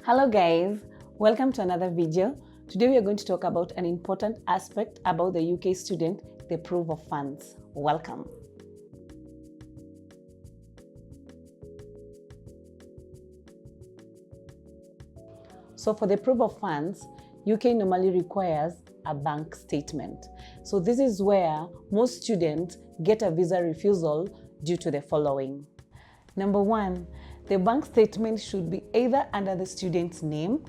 Hello guys, welcome to another video. Today we are going to talk about an important aspect about the UK student, the proof of funds. Welcome. So for the proof of funds, UK normally requires a bank statement. So this is where most students get a visa refusal due to the following. Number one, the bank statement should be either under the student's name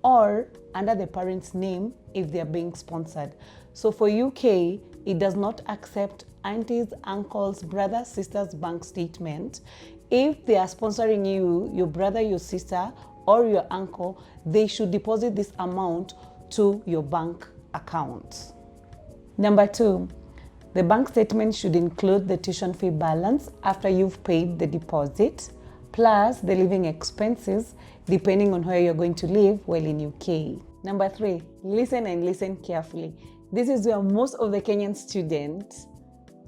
or under the parent's name if they're being sponsored. So for UK, it does not accept aunties, uncles, brothers, sisters' bank statement. If they are sponsoring you, your brother, your sister, or your uncle, they should deposit this amount to your bank account. Number two, the bank statement should include the tuition fee balance after you've paid the deposit, plus the living expenses, depending on where you're going to live while in UK. Number three, listen and listen carefully. This is where most of the Kenyan students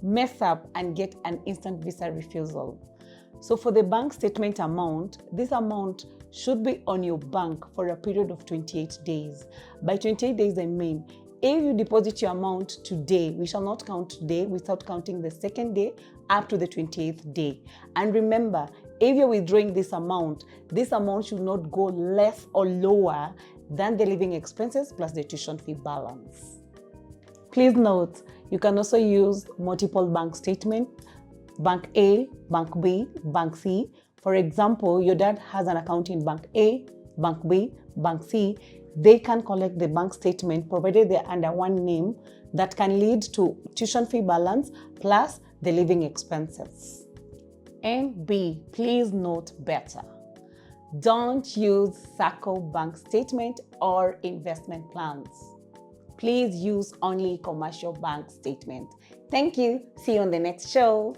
mess up and get an instant visa refusal. So for the bank statement amount, this amount should be on your bank for a period of 28 days. By 28 days, I mean, if you deposit your amount today, we shall not count today without counting the second day up to the 28th day. And remember, if you're withdrawing this amount should not go less or lower than the living expenses plus the tuition fee balance. Please note, you can also use multiple bank statements, Bank A, Bank B, Bank C. For example, your dad has an account in Bank A, Bank B, Bank C. They can collect the bank statement provided they're under one name that can lead to tuition fee balance plus the living expenses. And B, please note better. Don't use SACCO bank statement or investment plans. Please use only commercial bank statement. Thank you. See you on the next show.